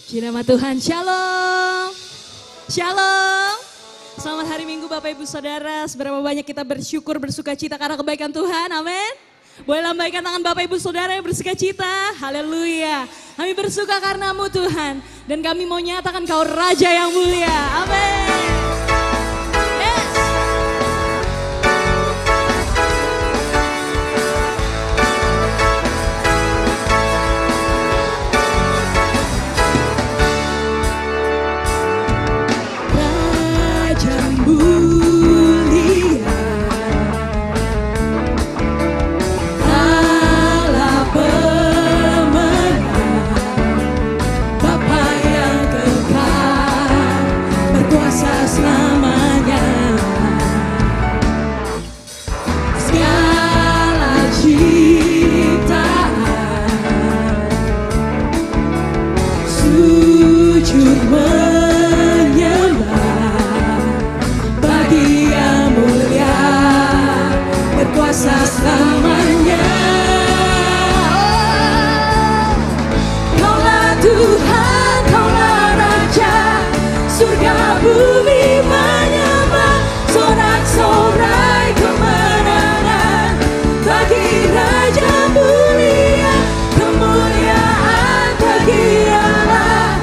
Puji nama Tuhan, shalom. Shalom. Selamat hari Minggu Bapak Ibu Saudara. Seberapa banyak kita bersyukur, bersuka cita karena kebaikan Tuhan, amin. Boleh lambaikan tangan Bapak Ibu Saudara yang bersuka cita, haleluya. Kami bersuka karenamu Tuhan. Dan kami mau nyatakan kau Raja yang mulia, amin. Yes. Raja mulia, Allah pemenang, Bapa yang kekal, berkuasa selamanya. Segala ciptaan sujud menyembah bagi yang mulia, berkuasa selamanya. Oh, Kaulah Tuhan, Kaulah Raja, surga bumi menyembah, sorak-sorai kemenangan bagi Raja mulia, kemuliaan bagi Allah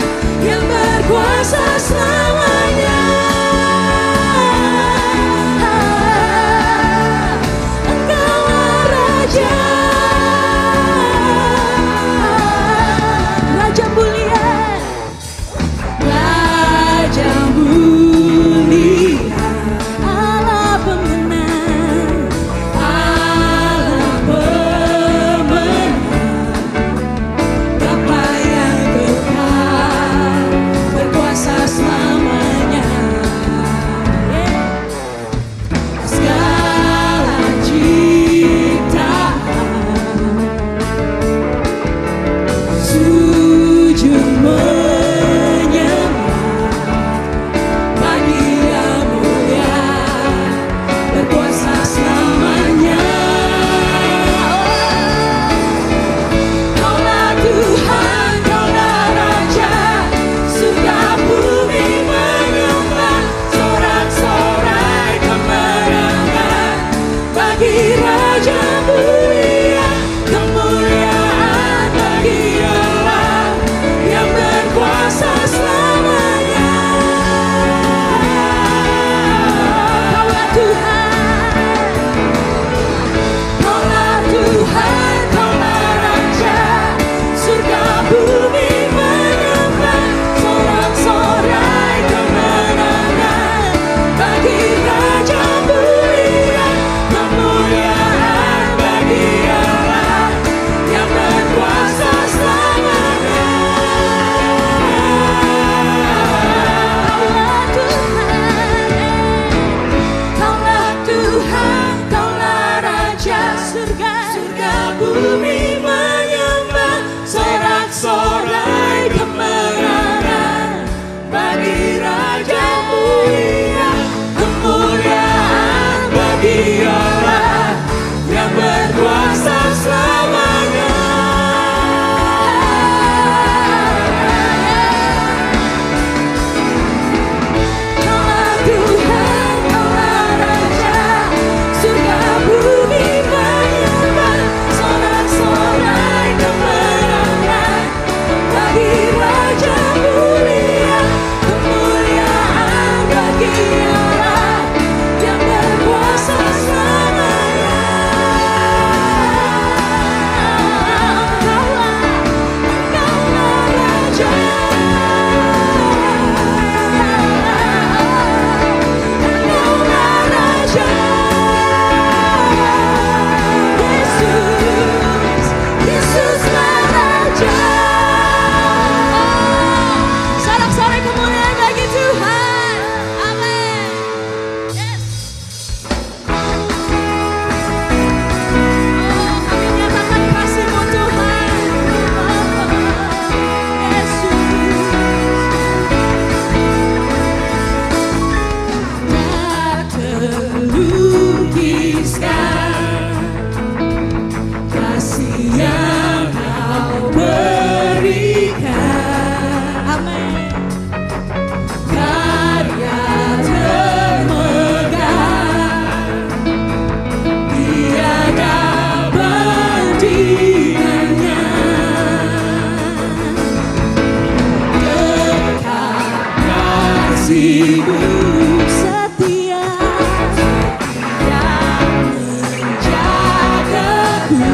yang berkuasa selamanya. Engkaulah Raja, Raja mulia. kasih-Mu setia menjagaku.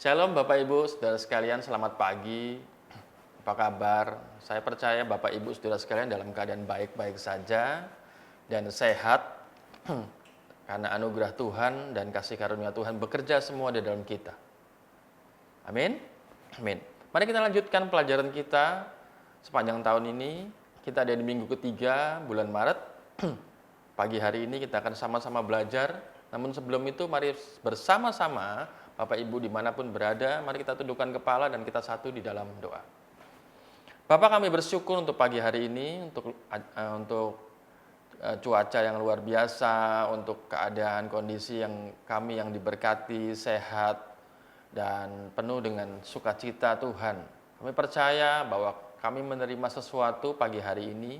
Shalom Bapak Ibu, Saudara sekalian, selamat pagi. Apa kabar? Saya percaya Bapak Ibu, Saudara sekalian dalam keadaan baik-baik saja dan sehat karena anugerah Tuhan dan kasih karunia Tuhan bekerja semua di dalam kita. Amin. Amin. Mari kita lanjutkan pelajaran kita sepanjang tahun ini. Kita ada di minggu ketiga bulan Maret. Pagi hari ini kita akan sama-sama belajar. Namun sebelum itu mari bersama-sama Bapak Ibu dimanapun berada, mari kita tundukkan kepala dan kita satu di dalam doa. Bapak, kami bersyukur untuk pagi hari ini, cuaca yang luar biasa, untuk keadaan kondisi yang kami yang diberkati, sehat, dan penuh dengan sukacita Tuhan. Kami percaya bahwa kami menerima sesuatu pagi hari ini,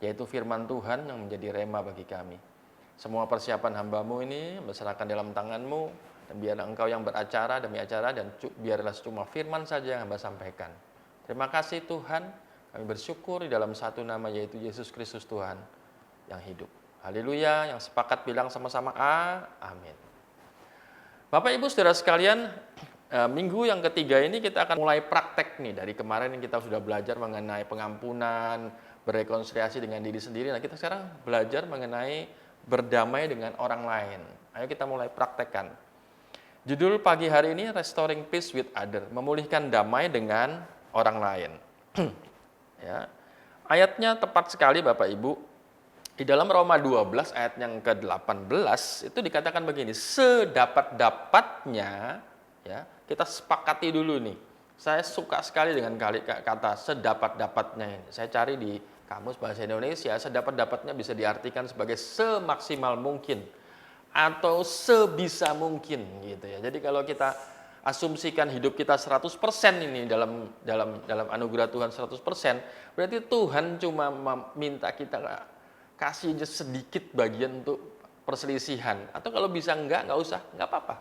yaitu firman Tuhan yang menjadi rema bagi kami. Semua persiapan hamba-Mu ini berserahkan dalam tangan-Mu, dan biarlah Engkau yang beracara demi acara, dan biarlah cuma firman saja yang hamba sampaikan. Terima kasih Tuhan, kami bersyukur di dalam satu nama, yaitu Yesus Kristus Tuhan yang hidup. Haleluya, yang sepakat bilang sama-sama amin. Bapak Ibu Saudara sekalian, minggu yang ketiga ini kita akan mulai praktek nih. Dari kemarin yang kita sudah belajar mengenai pengampunan, berrekonsiliasi dengan diri sendiri. Nah, kita sekarang belajar mengenai berdamai dengan orang lain. Ayo kita mulai praktekkan. Judul pagi hari ini Restoring Peace with Other, memulihkan damai dengan orang lain. Ya. Ayatnya tepat sekali Bapak Ibu. Di dalam Roma 12 ayat yang ke-18 itu dikatakan begini, sedapat-dapatnya, ya, kita sepakati dulu nih. Saya suka sekali dengan kata sedapat-dapatnya ini. Saya cari di Kamus Bahasa Indonesia, sedapat-dapatnya bisa diartikan sebagai semaksimal mungkin atau sebisa mungkin gitu ya. Jadi kalau kita asumsikan hidup kita 100% ini dalam anugerah Tuhan 100%, berarti Tuhan cuma minta kita kasih sedikit bagian untuk perselisihan, atau kalau bisa enggak usah, enggak apa-apa.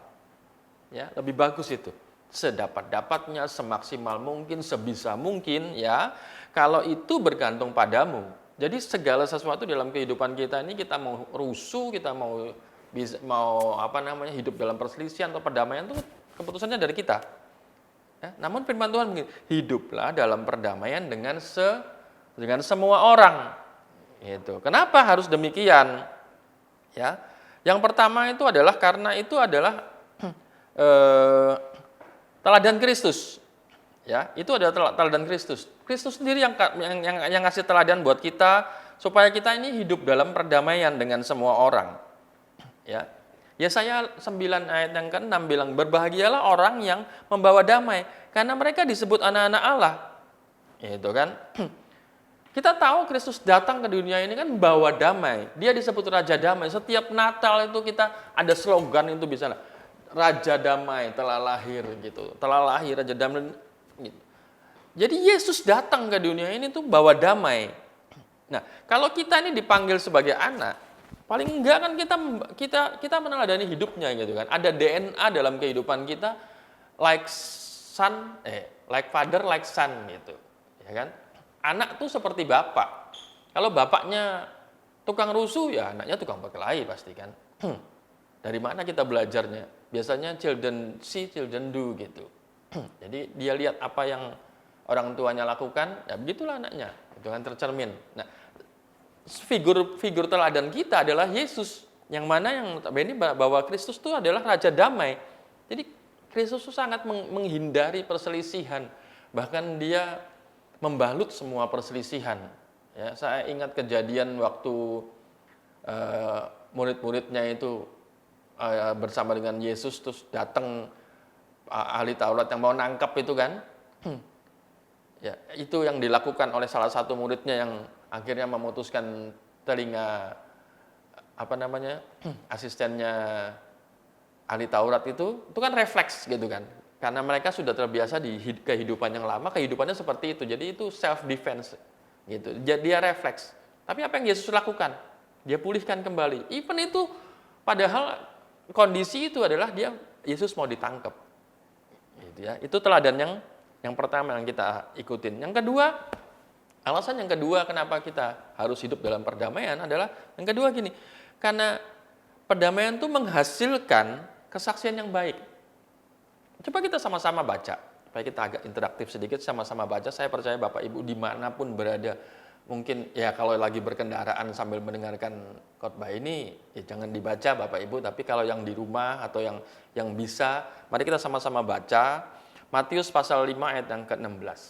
Ya, lebih bagus itu. Sedapat-dapatnya, semaksimal mungkin, sebisa mungkin, ya. Kalau itu bergantung padamu. Jadi segala sesuatu dalam kehidupan kita ini, kita mau rusuh, kita mau hidup dalam perselisihan atau perdamaian, itu keputusannya dari kita. Ya, namun firman Tuhan begini, hiduplah dalam perdamaian dengan semua orang. Itu. Kenapa harus demikian? Ya, yang pertama itu adalah karena itu adalah teladan Kristus. Ya, itu adalah teladan Kristus. Kristus sendiri yang ngasih teladan buat kita supaya kita ini hidup dalam perdamaian dengan semua orang. Ya. Yesaya 9 ayat yang ke-6 bilang, berbahagialah orang yang membawa damai, karena mereka disebut anak-anak Allah. Itu kan? Kita tahu Kristus datang ke dunia ini kan bawa damai. Dia disebut Raja Damai. Setiap Natal itu kita ada slogan itu bisa, Raja Damai telah lahir gitu. Telah lahir Raja Damai gitu. Jadi Yesus datang ke dunia ini tuh bawa damai. Nah, kalau kita ini dipanggil sebagai anak, paling enggak kan kita meneladani hidupnya gitu kan. Ada DNA dalam kehidupan kita like father like son gitu. Ya kan? Anak tuh seperti bapak. Kalau bapaknya tukang rusuh, ya anaknya tukang berkelahi pasti kan. Dari mana kita belajarnya? Biasanya children see, children do gitu. Jadi dia lihat apa yang orang tuanya lakukan, ya begitulah anaknya. Itu kan tercermin. Nah, figur teladan kita adalah Yesus. Yang mana ini bahwa Kristus itu adalah Raja Damai. Jadi Kristus itu sangat menghindari perselisihan. Bahkan dia membalut semua perselisihan. Ya, saya ingat kejadian waktu murid-muridnya itu bersama dengan Yesus, terus datang ahli Taurat yang mau nangkap itu kan. Ya, itu yang dilakukan oleh salah satu muridnya yang akhirnya memutuskan telinga asistennya ahli Taurat itu kan refleks gitu kan. Karena mereka sudah terbiasa di kehidupan yang lama, kehidupannya seperti itu. Jadi itu self defense gitu. Jadi dia refleks. Tapi apa yang Yesus lakukan? Dia pulihkan kembali. Even itu padahal kondisi itu adalah Yesus mau ditangkap. Gitu ya. Itu teladan yang pertama yang kita ikutin. Yang kedua, alasan yang kedua kenapa kita harus hidup dalam perdamaian adalah yang kedua gini. Karena perdamaian itu menghasilkan kesaksian yang baik. Coba kita sama-sama baca, supaya kita agak interaktif sedikit, sama-sama baca. Saya percaya Bapak Ibu dimanapun berada, mungkin ya kalau lagi berkendaraan sambil mendengarkan khotbah ini, ya jangan dibaca Bapak Ibu, tapi kalau yang di rumah atau yang bisa, mari kita sama-sama baca Matius pasal 5 ayat yang ke-16.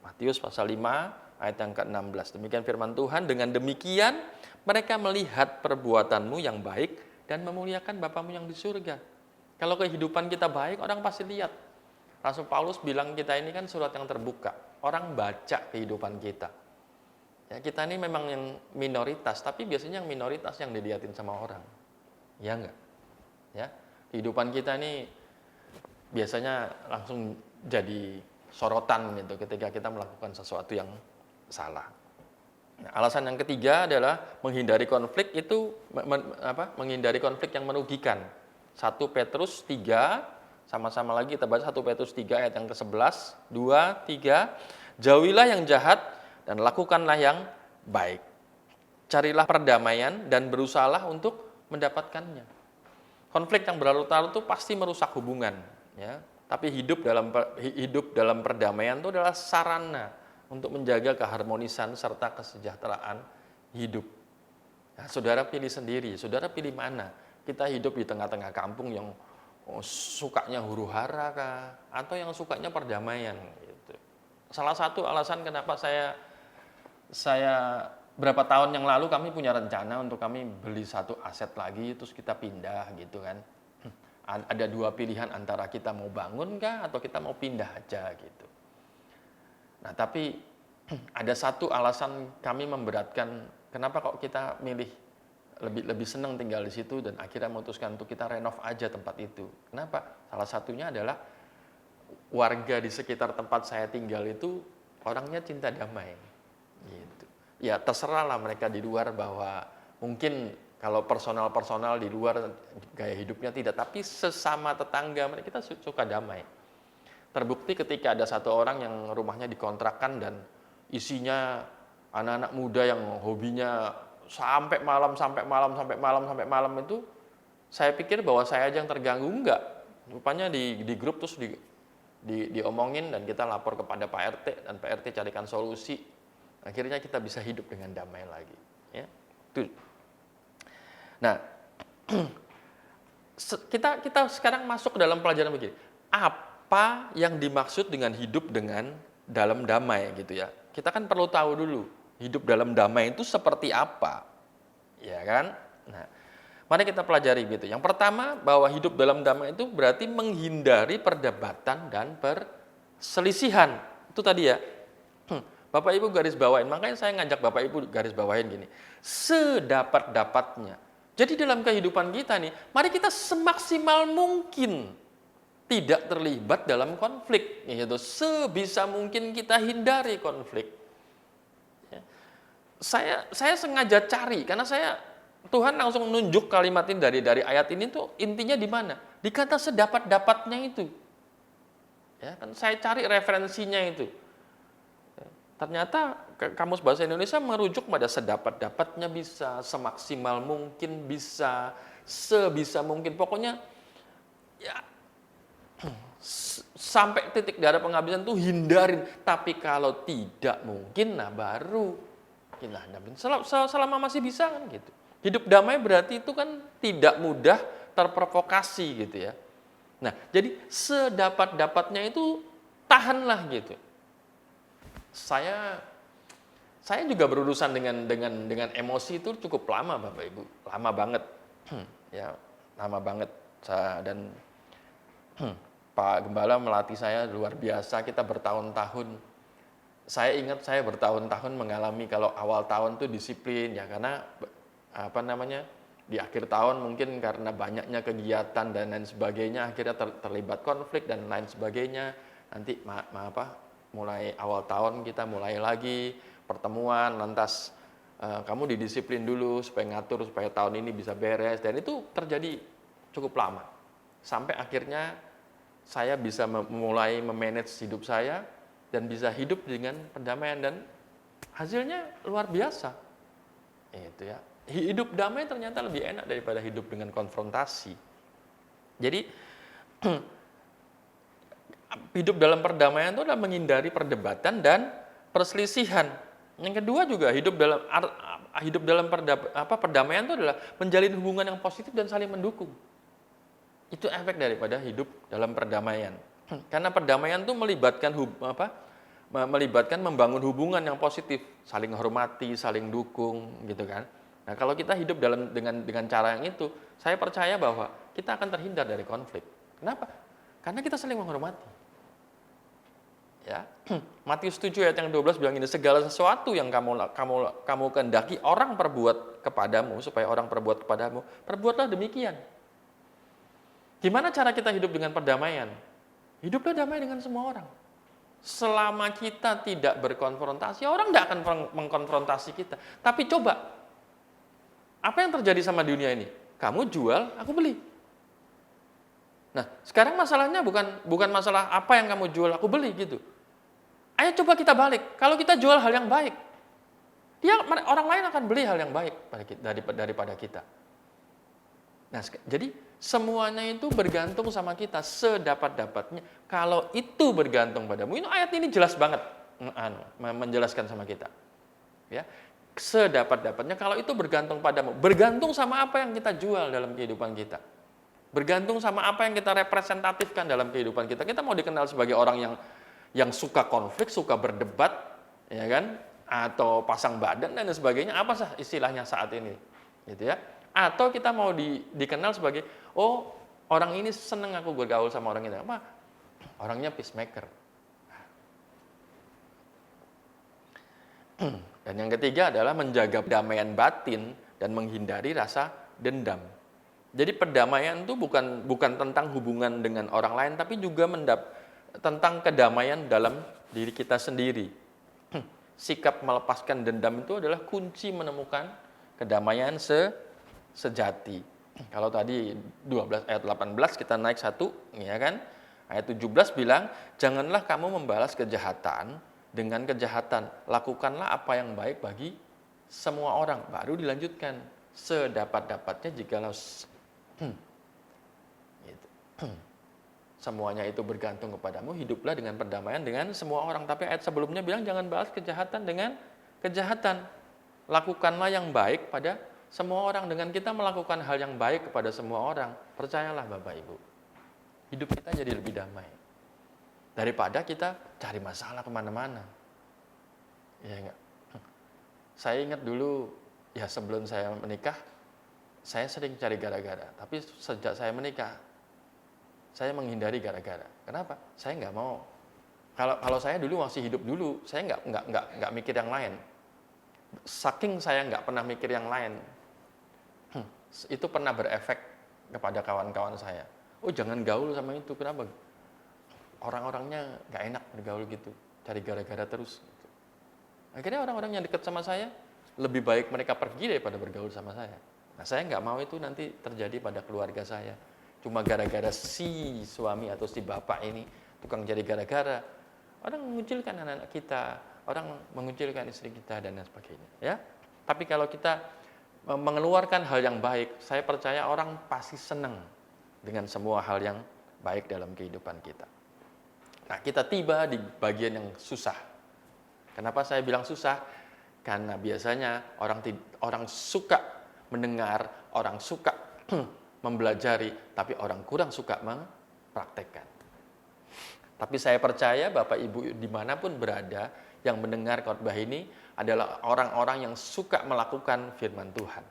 Matius pasal 5 ayat yang ke-16. Demikian firman Tuhan, dengan demikian mereka melihat perbuatanmu yang baik dan memuliakan Bapamu yang di surga. Kalau kehidupan kita baik, orang pasti lihat. Rasul Paulus bilang kita ini kan surat yang terbuka. Orang baca kehidupan kita. Ya, kita ini memang yang minoritas, tapi biasanya yang minoritas yang dilihatin sama orang. Ya enggak? Ya, kehidupan kita ini biasanya langsung jadi sorotan gitu ketika kita melakukan sesuatu yang salah. Nah, alasan yang ketiga adalah menghindari konflik itu menghindari konflik yang merugikan. 1 Petrus 3, sama-sama lagi kita baca 1 Petrus 3 ayat yang ke-11, 2, 3, jauhilah yang jahat dan lakukanlah yang baik. Carilah perdamaian dan berusahalah untuk mendapatkannya. Konflik yang berlarut-larut itu pasti merusak hubungan, ya. Tapi hidup dalam perdamaian itu adalah sarana untuk menjaga keharmonisan serta kesejahteraan hidup. Nah, saudara pilih sendiri, saudara pilih mana? Kita hidup di tengah-tengah kampung yang sukanya huru-hara kah? Atau yang sukanya perdamaian gitu. Salah satu alasan kenapa saya berapa tahun yang lalu kami punya rencana untuk kami beli satu aset lagi terus kita pindah gitu kan. Ada 2 pilihan antara kita mau bangun kah atau kita mau pindah aja gitu. Nah, tapi ada satu alasan kami memberatkan kenapa kok kita milih lebih senang tinggal di situ dan akhirnya memutuskan untuk kita renov aja tempat itu. Kenapa? Salah satunya adalah warga di sekitar tempat saya tinggal itu orangnya cinta damai. Gitu. Ya terserahlah mereka di luar bahwa mungkin kalau personal di luar gaya hidupnya tidak, tapi sesama tetangga kita suka damai. Terbukti ketika ada satu orang yang rumahnya dikontrakkan dan isinya anak-anak muda yang hobinya sampai malam itu, saya pikir bahwa saya aja yang terganggu, enggak. Rupanya di grup terus diomongin dan kita lapor kepada Pak RT dan Pak RT carikan solusi. Akhirnya kita bisa hidup dengan damai lagi. Ya, itu. Nah, kita sekarang masuk ke dalam pelajaran begini. Apa yang dimaksud dengan hidup dengan dalam damai gitu ya? Kita kan perlu tahu dulu hidup dalam damai itu seperti apa, ya kan? Nah, mari kita pelajari gitu. Yang pertama bahwa hidup dalam damai itu berarti menghindari perdebatan dan perselisihan. Itu tadi ya. Bapak Ibu garis bawain, makanya saya ngajak Bapak Ibu garis bawain gini. Sedapat-dapatnya. Jadi dalam kehidupan kita nih, mari kita semaksimal mungkin tidak terlibat dalam konflik. Yaitu sebisa mungkin kita hindari konflik. Ya. Saya sengaja cari, karena Tuhan langsung nunjuk kalimat ini dari ayat ini tuh intinya di mana? Di kata sedapat-dapatnya itu. Ya, kan saya cari referensinya itu. Ternyata Kamus Bahasa Indonesia merujuk pada sedapat-dapatnya bisa, semaksimal mungkin bisa, sebisa mungkin. Pokoknya ya sampai titik darah penghabisan itu hindarin. Tapi kalau tidak mungkin, nah baru kita hadapin. Selama masih bisa kan gitu. Hidup damai berarti itu kan tidak mudah terprovokasi gitu ya. Nah, jadi sedapat-dapatnya itu tahanlah gitu. Saya juga berurusan dengan emosi itu cukup lama Bapak Ibu, lama banget, ya lama banget. Dan Pak Gembala melatih saya luar biasa. Kita bertahun-tahun. Saya ingat saya bertahun-tahun mengalami kalau awal tahun tuh disiplin ya karena di akhir tahun mungkin karena banyaknya kegiatan dan lain sebagainya akhirnya terlibat konflik dan lain sebagainya. Nanti mulai awal tahun kita mulai lagi pertemuan, lantas kamu didisiplin dulu supaya ngatur supaya tahun ini bisa beres, dan itu terjadi cukup lama sampai akhirnya saya bisa mulai memanage hidup saya dan bisa hidup dengan perdamaian dan hasilnya luar biasa. Itu ya, hidup damai ternyata lebih enak daripada hidup dengan konfrontasi. Jadi hidup dalam perdamaian itu adalah menghindari perdebatan dan perselisihan. Yang kedua juga hidup dalam perdamaian itu adalah menjalin hubungan yang positif dan saling mendukung. Itu efek daripada hidup dalam perdamaian. Karena perdamaian itu melibatkan membangun hubungan yang positif, saling hormati, saling dukung, gitu kan. Nah, kalau kita hidup dengan cara yang itu, saya percaya bahwa kita akan terhindar dari konflik. Kenapa? Karena kita saling menghormati. Ya. Matius 7 ayat yang 12 bilang ini, segala sesuatu yang kamu kehendaki orang perbuat kepadamu, supaya orang perbuat kepadamu, perbuatlah demikian. Gimana cara kita hidup dengan perdamaian? Hiduplah damai dengan semua orang. Selama kita tidak berkonfrontasi, orang tidak akan mengkonfrontasi kita. Tapi coba, apa yang terjadi sama dunia ini? Kamu jual, aku beli. Nah, sekarang masalahnya bukan masalah apa yang kamu jual, aku beli gitu. Ayo coba kita balik. Kalau kita jual hal yang baik, orang lain akan beli hal yang baik daripada kita. Nah, jadi semuanya itu bergantung sama kita sedapat-dapatnya. Kalau itu bergantung padamu, ini ayat ini jelas banget menjelaskan sama kita. Ya, sedapat-dapatnya kalau itu bergantung padamu, bergantung sama apa yang kita jual dalam kehidupan kita. Bergantung sama apa yang kita representatifkan dalam kehidupan kita. Kita mau dikenal sebagai orang yang suka konflik, suka berdebat, ya kan? Atau pasang badan dan sebagainya, apa sih istilahnya saat ini? Gitu ya. Atau kita mau dikenal sebagai, oh, orang ini seneng aku bergaul sama orang ini. Apa? Orangnya peacemaker. Dan yang ketiga adalah menjaga perdamaian batin dan menghindari rasa dendam. Jadi perdamaian itu bukan tentang hubungan dengan orang lain, tapi juga tentang kedamaian dalam diri kita sendiri. Sikap melepaskan dendam itu adalah kunci menemukan kedamaian sejati. Kalau tadi 12 ayat 18 kita naik satu, ya kan? Ayat 17 bilang, janganlah kamu membalas kejahatan dengan kejahatan. Lakukanlah apa yang baik bagi semua orang. Baru dilanjutkan, sedapat-dapatnya jikalau gitu. Semuanya itu bergantung kepadamu, hiduplah dengan perdamaian dengan semua orang. Tapi ayat sebelumnya bilang jangan balas kejahatan dengan kejahatan. Lakukanlah yang baik pada semua orang. Dengan kita melakukan hal yang baik kepada semua orang, percayalah Bapak Ibu, hidup kita jadi lebih damai. Daripada kita cari masalah kemana-mana. Ya enggak? Saya ingat dulu, ya sebelum saya menikah, saya sering cari gara-gara. Tapi sejak saya menikah, saya menghindari gara-gara. Kenapa? Saya nggak mau. Kalau saya dulu masih hidup dulu, saya nggak mikir yang lain. Saking saya nggak pernah mikir yang lain, itu pernah berefek kepada kawan-kawan saya. Oh, jangan gaul sama itu. Kenapa? Orang-orangnya nggak enak bergaul gitu, cari gara-gara terus. Gitu. Akhirnya orang-orang yang dekat sama saya, lebih baik mereka pergi daripada bergaul sama saya. Nah, saya nggak mau itu nanti terjadi pada keluarga saya. Cuma gara-gara si suami atau si bapak ini tukang jadi gara-gara, orang mengucilkan anak-anak kita, orang mengucilkan istri kita dan lain sebagainya. Ya, tapi kalau kita mengeluarkan hal yang baik, saya percaya orang pasti senang dengan semua hal yang baik dalam kehidupan kita. Nah, kita tiba di bagian yang susah. Kenapa saya bilang susah? Karena biasanya orang suka mendengar, orang suka mempelajari, tapi orang kurang suka mempraktekkan. Tapi saya percaya Bapak Ibu dimanapun berada yang mendengar khotbah ini adalah orang-orang yang suka melakukan firman Tuhan.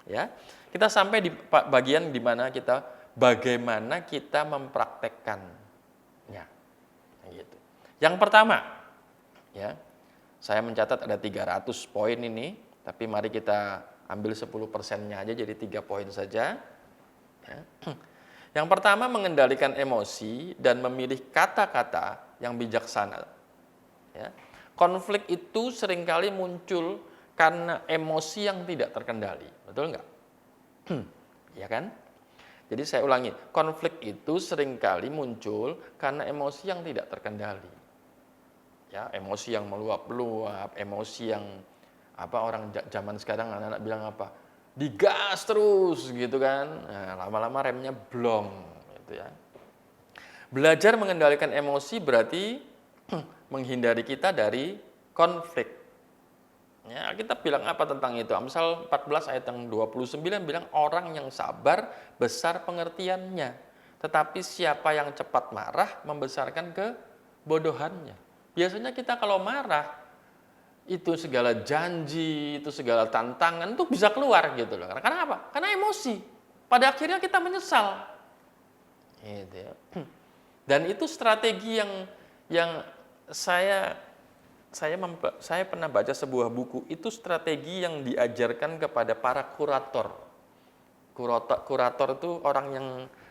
Ya, kita sampai di bagian di mana bagaimana kita mempraktekkannya. Gitu. Yang pertama, ya, saya mencatat ada 300 poin ini, tapi mari kita ambil 10%-nya aja, jadi 3 poin saja. Ya. Yang pertama, mengendalikan emosi dan memilih kata-kata yang bijaksana. Ya. Konflik itu seringkali muncul karena emosi yang tidak terkendali. Betul nggak? Ya kan? Jadi saya ulangi, konflik itu seringkali muncul karena emosi yang tidak terkendali. Ya, emosi yang meluap-luap, emosi yang orang zaman sekarang anak-anak bilang apa? Digas terus gitu kan. Nah, lama-lama remnya blong gitu ya. Belajar mengendalikan emosi berarti menghindari kita dari konflik. Ya, kita bilang apa tentang itu? Amsal 14 ayat yang 29 bilang orang yang sabar besar pengertiannya, tetapi siapa yang cepat marah membesarkan kebodohannya. Biasanya kita kalau marah itu segala janji, itu segala tantangan itu bisa keluar gitu loh. Karena apa? Karena emosi. Pada akhirnya kita menyesal. Gitu ya. Dan itu strategi yang saya saya pernah baca sebuah buku, itu strategi yang diajarkan kepada para kurator. Kurator itu orang yang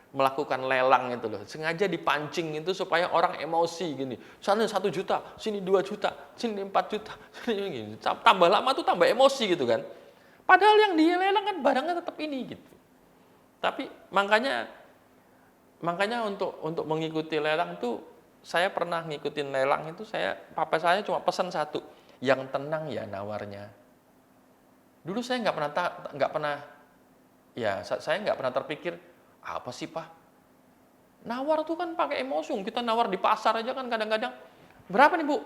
melakukan lelang itu loh, sengaja dipancing itu supaya orang emosi gini. Sana 1 juta, sini 2 juta, sini 4 juta, sini gini. Tambah lama tuh tambah emosi gitu kan. Padahal yang dia lelang kan barangnya tetap ini gitu. Tapi makanya untuk mengikuti lelang tuh, saya pernah ngikutin lelang itu, papa saya cuma pesan satu, yang tenang ya nawarnya. Dulu saya nggak pernah ya saya nggak pernah terpikir, apa sih Pak? Nawar tuh kan pakai emosi, kita nawar di pasar aja kan kadang-kadang, berapa nih Bu?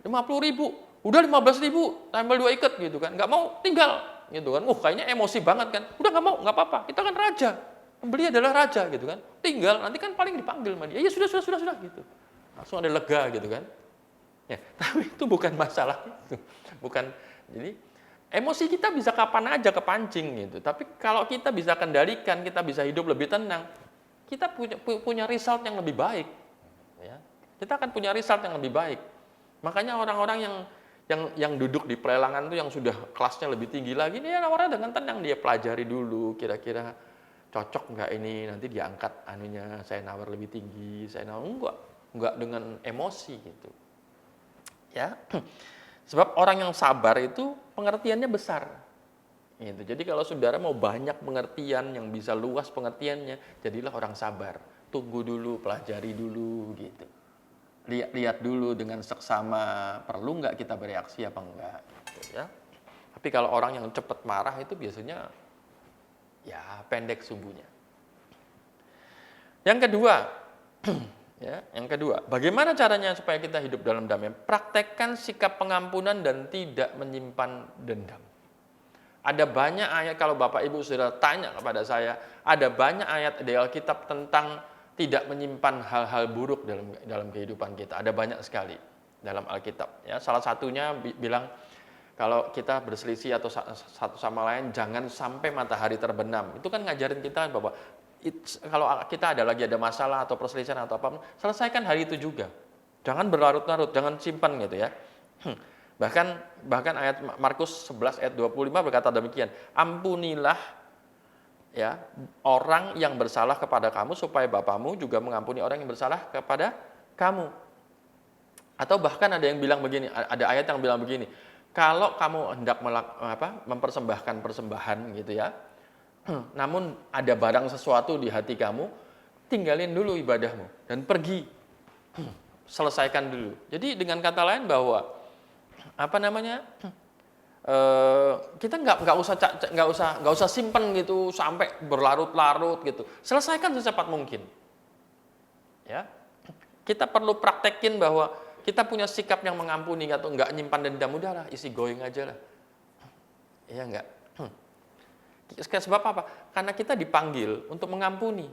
50.000, udah 15.000, tambah 2 ikat gitu kan, nggak mau tinggal gitu kan, kayaknya emosi banget kan, udah nggak mau, nggak apa-apa, kita kan raja, pembeli adalah raja gitu kan, tinggal, nanti kan paling dipanggil sama dia, ya sudah gitu, langsung ada lega gitu kan, ya, tapi itu bukan masalah itu, bukan, jadi emosi kita bisa kapan aja kepancing gitu. Tapi kalau kita bisa kendalikan, kita bisa hidup lebih tenang, kita punya result yang lebih baik. Ya. Kita akan punya result yang lebih baik. Makanya orang-orang yang duduk di pelelangan itu yang sudah kelasnya lebih tinggi lagi, dia nawarnya dengan tenang, dia pelajari dulu kira-kira cocok nggak ini, nanti diangkat anunya, saya nawar lebih tinggi, saya nawar enggak dengan emosi gitu. Ya. Sebab orang yang sabar itu pengertiannya besar. Gitu. Jadi kalau saudara mau banyak pengertian yang bisa luas pengertiannya, jadilah orang sabar. Tunggu dulu, pelajari dulu gitu. Lihat dulu dengan seksama, perlu nggak kita bereaksi apa enggak gitu ya. Tapi kalau orang yang cepat marah itu biasanya ya pendek sumbunya. Yang kedua, bagaimana caranya supaya kita hidup dalam damai? Praktekkan sikap pengampunan dan tidak menyimpan dendam. Ada banyak ayat, kalau Bapak Ibu sudah tanya kepada saya, ada banyak ayat di Alkitab tentang tidak menyimpan hal-hal buruk dalam kehidupan kita. Ada banyak sekali dalam Alkitab. Ya, salah satunya bilang kalau kita berselisih atau satu sama lain, jangan sampai matahari terbenam. Itu kan ngajarin kita bahwa kalau kita ada masalah atau perselisihan atau apa, selesaikan hari itu juga. Jangan berlarut-larut, jangan simpan gitu ya. Bahkan ayat Markus 11 ayat 25 berkata demikian, ampunilah ya orang yang bersalah kepada kamu supaya Bapamu juga mengampuni orang yang bersalah kepada kamu. Atau bahkan ada yang bilang begini, ada ayat yang bilang begini, kalau kamu hendak mempersembahkan persembahan gitu ya, namun ada barang sesuatu di hati kamu, tinggalin dulu ibadahmu dan pergi, selesaikan dulu. Jadi dengan kata lain bahwa kita nggak usah simpen gitu sampai berlarut-larut gitu. Selesaikan secepat mungkin. Ya, kita perlu praktekin bahwa kita punya sikap yang mengampuni atau nggak nyimpan dendam, udahlah isi going aja lah. Iya nggak? Sebab apa? Karena kita dipanggil untuk mengampuni.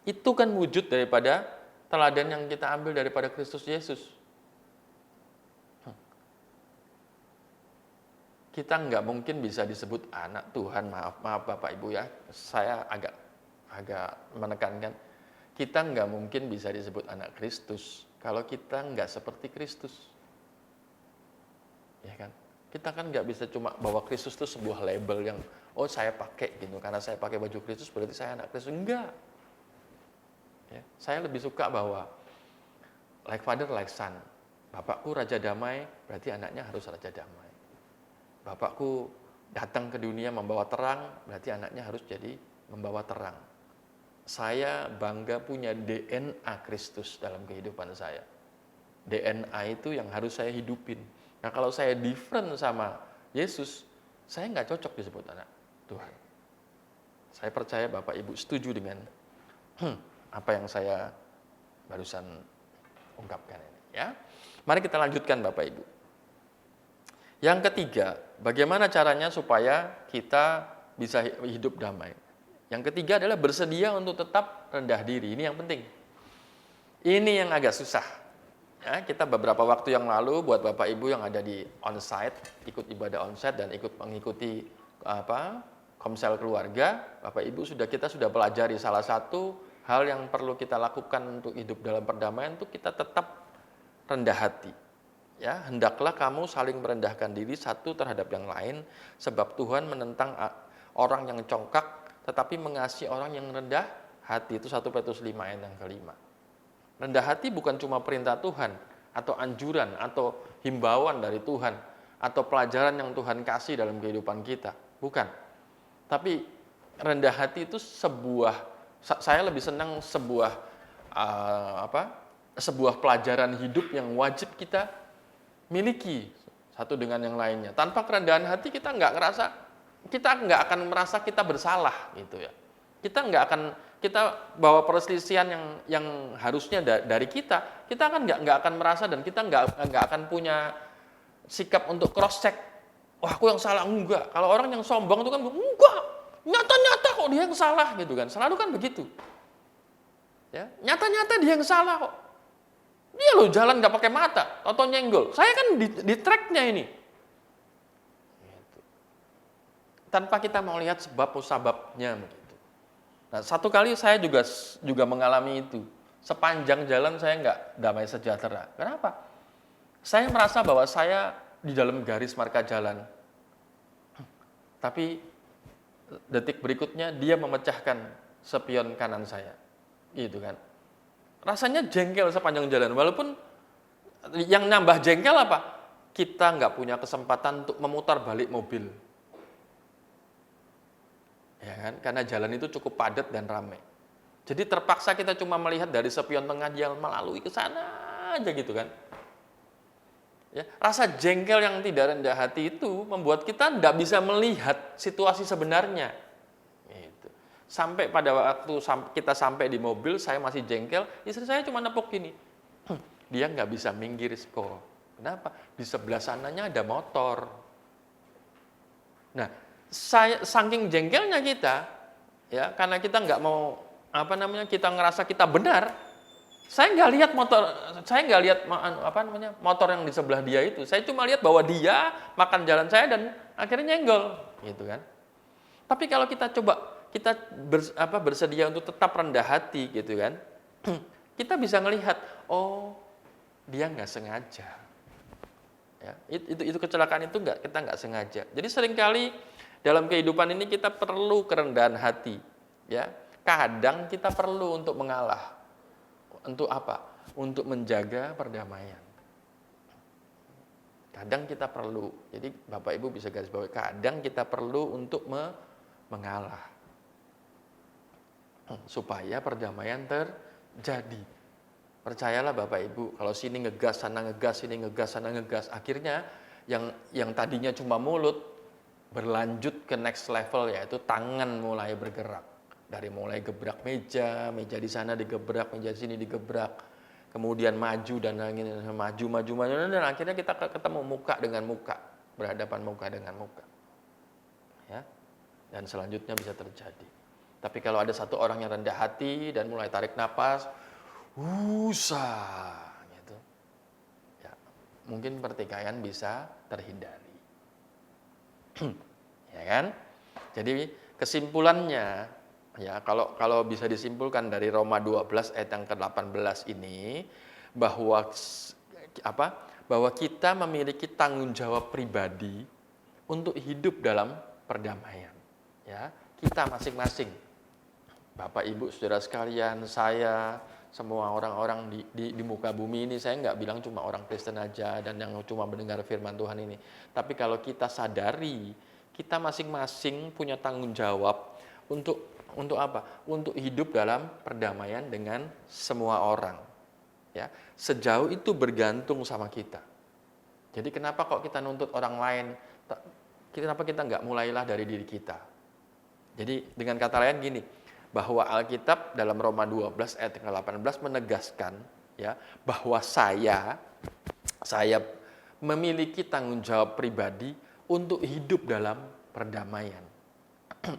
Itu kan wujud daripada teladan yang kita ambil daripada Kristus Yesus. Kita nggak mungkin bisa disebut anak Tuhan, maaf Bapak Ibu ya. Saya agak menekankan, kita nggak mungkin bisa disebut anak Kristus kalau kita nggak seperti Kristus. Ya kan? Kita kan nggak bisa cuma bahwa Kristus itu sebuah label yang saya pakai gitu, karena saya pakai baju Kristus berarti saya anak Kristus. Enggak. Ya, saya lebih suka bahwa like father like son. Bapakku raja damai, berarti anaknya harus raja damai. Bapakku datang ke dunia membawa terang, berarti anaknya harus jadi membawa terang. Saya bangga punya DNA Kristus dalam kehidupan saya. DNA itu yang harus saya hidupin. Nah kalau saya different sama Yesus, saya nggak cocok disebut anak Tuhan. Saya percaya Bapak Ibu setuju dengan apa yang saya barusan ungkapkan ini. Ya, mari kita lanjutkan Bapak Ibu. Yang ketiga, bagaimana caranya supaya kita bisa hidup damai? Yang ketiga adalah bersedia untuk tetap rendah diri. Ini yang penting. Ini yang agak susah. Ya, kita beberapa waktu yang lalu buat Bapak Ibu yang ada di onsite, ikut ibadah onsite dan ikut mengikuti komsel keluarga, Bapak Ibu kita sudah pelajari salah satu hal yang perlu kita lakukan untuk hidup dalam perdamaian itu kita tetap rendah hati. Ya, hendaklah kamu saling merendahkan diri satu terhadap yang lain, sebab Tuhan menentang orang yang congkak, tetapi mengasihi orang yang rendah hati. Itu 1 Petrus 5 ayat yang kelima. Rendah hati bukan cuma perintah Tuhan, atau anjuran, atau himbauan dari Tuhan, atau pelajaran yang Tuhan kasih dalam kehidupan kita. Bukan. Tapi rendah hati itu saya lebih senang sebuah pelajaran hidup yang wajib kita miliki satu dengan yang lainnya. Tanpa kerendahan hati kita nggak akan merasa kita bersalah gitu ya. Kita bawa perselisihan yang harusnya dari kita kan nggak akan merasa, dan kita nggak akan punya sikap untuk cross check. Wah, aku yang salah, enggak. Kalau orang yang sombong itu kan enggak, nyata-nyata kok dia yang salah gitu kan. Selalu kan begitu. Ya, nyata-nyata dia yang salah kok. Dia loh jalan nggak pakai mata, atau nyenggol. Saya kan di tracknya ini. Gitu. Tanpa kita mau lihat sebab musababnya begitu. Nah, satu kali saya juga mengalami itu. Sepanjang jalan saya nggak damai sejahtera. Kenapa? Saya merasa bahwa saya di dalam garis marka jalan. Tapi detik berikutnya dia memecahkan spion kanan saya. Gitu kan. Rasanya jengkel sepanjang jalan. Walaupun yang nambah jengkel apa? Kita nggak punya kesempatan untuk memutar balik mobil. Ya kan? Karena jalan itu cukup padat dan ramai. Jadi terpaksa kita cuma melihat dari spion tengah, dia melalui ke sana aja gitu kan. Ya, rasa jengkel yang tidak rendah hati itu membuat kita tidak bisa melihat situasi sebenarnya. Gitu. Sampai pada waktu kita sampai di mobil, saya masih jengkel, istri saya cuma nepuk gini. Dia nggak bisa minggir kok. Kenapa? Di sebelah sananya ada motor. Nah, saking jengkelnya kita, ya, karena kita nggak mau kita ngerasa kita benar. Saya nggak lihat motor yang di sebelah dia itu. Saya cuma lihat bahwa dia makan jalan saya dan akhirnya nyenggol, gitu kan. Tapi kalau kita bersedia untuk tetap rendah hati, gitu kan, kita bisa ngelihat, oh, dia nggak sengaja. Ya, itu kecelakaan itu kita nggak sengaja. Jadi seringkali dalam kehidupan ini kita perlu kerendahan hati, ya. Kadang kita perlu untuk mengalah. Untuk apa? Untuk menjaga perdamaian. Kadang kita perlu. Jadi Bapak Ibu bisa garis bawahi, kadang kita perlu untuk mengalah. Supaya perdamaian terjadi. Percayalah Bapak Ibu, kalau sini ngegas, sana ngegas, sini ngegas, sana ngegas, akhirnya yang tadinya cuma mulut berlanjut ke next level, yaitu tangan mulai bergerak. Dari mulai gebrak meja di sana digebrak, meja di sini digebrak, kemudian maju dan maju, dan akhirnya kita ketemu muka dengan muka, berhadapan muka dengan muka. Ya. Dan selanjutnya bisa terjadi. Tapi kalau ada satu orang yang rendah hati dan mulai tarik napas, gitu. Ya, mungkin pertikaian bisa terhindari. Ya kan? Jadi kesimpulannya, ya, kalau bisa disimpulkan dari Roma 12 ayat yang ke-18 ini, bahwa kita memiliki tanggung jawab pribadi untuk hidup dalam perdamaian. Ya, kita masing-masing, Bapak Ibu Saudara sekalian, saya, semua orang-orang di muka bumi ini, saya nggak bilang cuma orang Kristen aja dan yang cuma mendengar firman Tuhan ini. Tapi kalau kita sadari, kita masing-masing punya tanggung jawab untuk apa? Untuk hidup dalam perdamaian dengan semua orang. Ya, sejauh itu bergantung sama kita. Jadi kenapa kok kita nuntut orang lain? Kenapa kita nggak mulailah dari diri kita? Jadi dengan kata lain gini, bahwa Alkitab dalam Roma 12 ayat 18 menegaskan, ya, bahwa saya memiliki tanggung jawab pribadi untuk hidup dalam perdamaian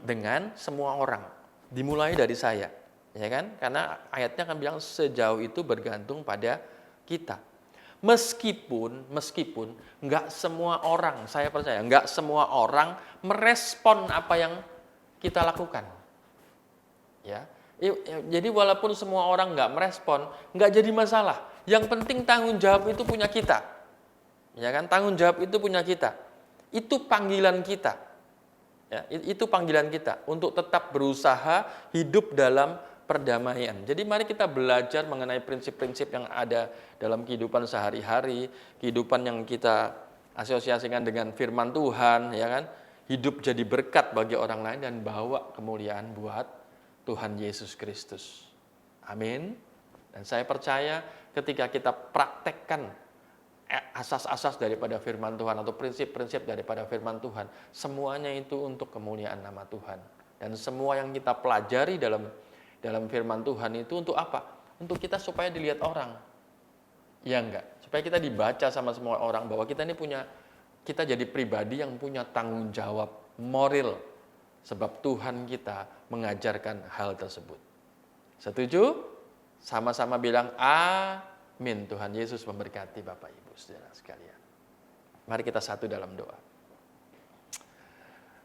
dengan semua orang. Dimulai dari saya, ya kan? Karena ayatnya kan bilang sejauh itu bergantung pada kita. Meskipun nggak semua orang, saya percaya nggak semua orang merespon apa yang kita lakukan. Ya, jadi walaupun semua orang nggak merespon, nggak jadi masalah. Yang penting tanggung jawab itu punya kita. Ya kan, tanggung jawab itu punya kita. Itu panggilan kita. Ya, itu panggilan kita untuk tetap berusaha hidup dalam perdamaian. Jadi mari kita belajar mengenai prinsip-prinsip yang ada dalam kehidupan sehari-hari, kehidupan yang kita asosiasikan dengan firman Tuhan, ya kan? Hidup jadi berkat bagi orang lain dan bawa kemuliaan buat Tuhan Yesus Kristus. Amin. Dan saya percaya ketika kita praktekkan asas-asas daripada firman Tuhan atau prinsip-prinsip daripada firman Tuhan, semuanya itu untuk kemuliaan nama Tuhan. Dan semua yang kita pelajari dalam firman Tuhan itu untuk apa? Untuk kita supaya dilihat orang. Ya enggak? Supaya kita dibaca sama semua orang bahwa kita ini kita jadi pribadi yang punya tanggung jawab moral. Sebab Tuhan kita mengajarkan hal tersebut. Setuju? Sama-sama bilang amin. Tuhan Yesus memberkati Bapak Ibu saudara sekalian. Mari kita satu dalam doa.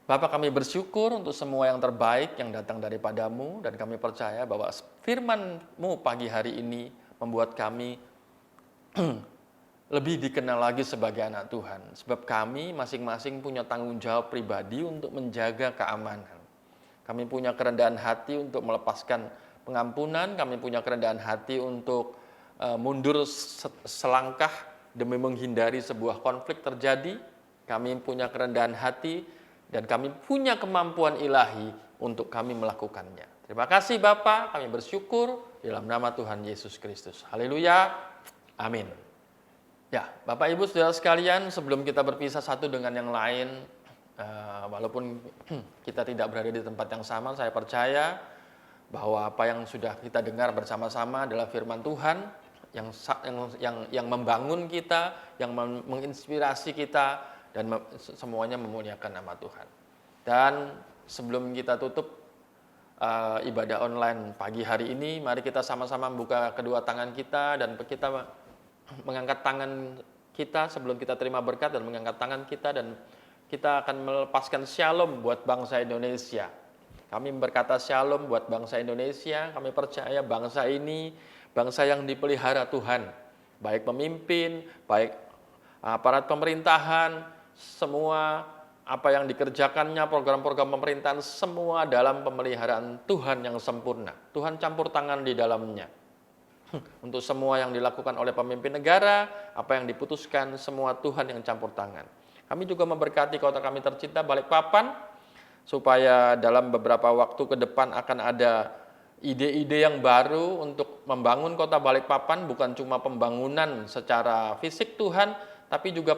Bapak, kami bersyukur untuk semua yang terbaik yang datang daripadamu, dan kami percaya bahwa firman-Mu pagi hari ini membuat kami lebih dikenal lagi sebagai anak Tuhan. Sebab kami masing-masing punya tanggung jawab pribadi untuk menjaga keamanan. Kami punya kerendahan hati untuk melepaskan pengampunan, kami punya kerendahan hati untuk mundur selangkah demi menghindari sebuah konflik terjadi. Kami punya kerendahan hati dan kami punya kemampuan ilahi untuk kami melakukannya. Terima kasih Bapa, kami bersyukur dalam nama Tuhan Yesus Kristus. Haleluya. Amin. Ya, Bapak Ibu saudara sekalian, sebelum kita berpisah satu dengan yang lain, walaupun kita tidak berada di tempat yang sama, saya percaya bahwa apa yang sudah kita dengar bersama-sama adalah firman Tuhan yang membangun kita, yang menginspirasi kita, dan semuanya memuliakan nama Tuhan. Dan sebelum kita tutup ibadah online pagi hari ini, mari kita sama-sama membuka kedua tangan kita dan kita mengangkat tangan kita sebelum kita terima berkat, dan mengangkat tangan kita dan kita akan melepaskan shalom buat bangsa Indonesia. Kami berkata shalom buat bangsa Indonesia. Kami percaya bangsa ini bangsa yang dipelihara Tuhan. Baik pemimpin, baik aparat pemerintahan, semua apa yang dikerjakannya, program-program pemerintahan, semua dalam pemeliharaan Tuhan yang sempurna. Tuhan campur tangan di dalamnya. Untuk semua yang dilakukan oleh pemimpin negara, apa yang diputuskan, semua Tuhan yang campur tangan. Kami juga memberkati kota kami tercinta Balikpapan, supaya dalam beberapa waktu ke depan akan ada ide-ide yang baru untuk membangun kota Balikpapan, bukan cuma pembangunan secara fisik Tuhan, tapi juga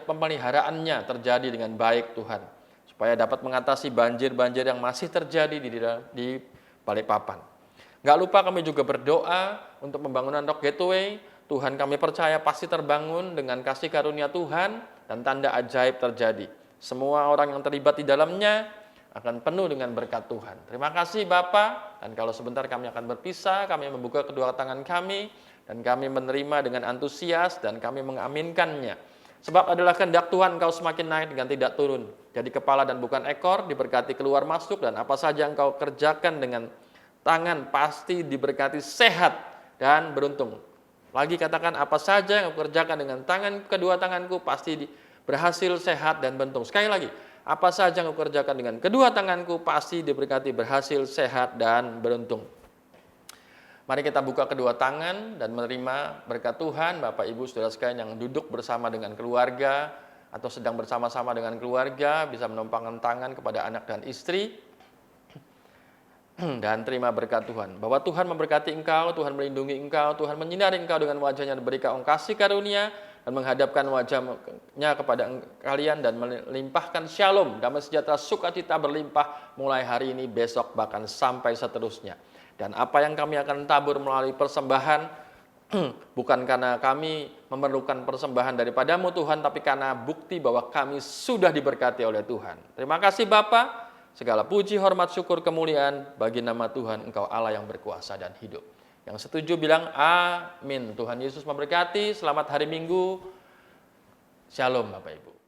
pemeliharaannya terjadi dengan baik Tuhan, supaya dapat mengatasi banjir-banjir yang masih terjadi di Balikpapan. Nggak lupa kami juga berdoa untuk pembangunan Rock Gateway. Tuhan kami percaya pasti terbangun dengan kasih karunia Tuhan dan tanda ajaib terjadi. Semua orang yang terlibat di dalamnya akan penuh dengan berkat Tuhan. Terima kasih Bapa, dan kalau sebentar kami akan berpisah, kami membuka kedua tangan kami, dan kami menerima dengan antusias, dan kami mengaminkannya. Sebab adalah kehendak Tuhan engkau semakin naik dengan tidak turun. Jadi kepala dan bukan ekor, diberkati keluar masuk, dan apa saja engkau kerjakan dengan tangan pasti diberkati sehat dan beruntung. Lagi katakan, apa saja yang aku kerjakan dengan kedua tanganku pasti berhasil sehat dan beruntung. Sekali lagi, apa saja yang aku kerjakan dengan kedua tanganku pasti diberkati berhasil sehat dan beruntung. Mari kita buka kedua tangan dan menerima berkat Tuhan. Bapak Ibu saudara sekalian yang duduk bersama dengan keluarga atau sedang bersama-sama dengan keluarga bisa menumpangkan tangan kepada anak dan istri dan terima berkat Tuhan. Bahwa Tuhan memberkati engkau, Tuhan melindungi engkau, Tuhan menyinari engkau dengan wajahnya dan berikan kasih karunia, dan menghadapkan wajahnya kepada kalian dan melimpahkan shalom, damai sejahtera, sukacita berlimpah mulai hari ini, besok, bahkan sampai seterusnya. Dan apa yang kami akan tabur melalui persembahan, bukan karena kami memerlukan persembahan daripadamu Tuhan, tapi karena bukti bahwa kami sudah diberkati oleh Tuhan. Terima kasih Bapa. Segala puji, hormat, syukur, kemuliaan bagi nama Tuhan, Engkau Allah yang berkuasa dan hidup. Yang setuju bilang amin. Tuhan Yesus memberkati. Selamat hari Minggu. Shalom Bapak Ibu.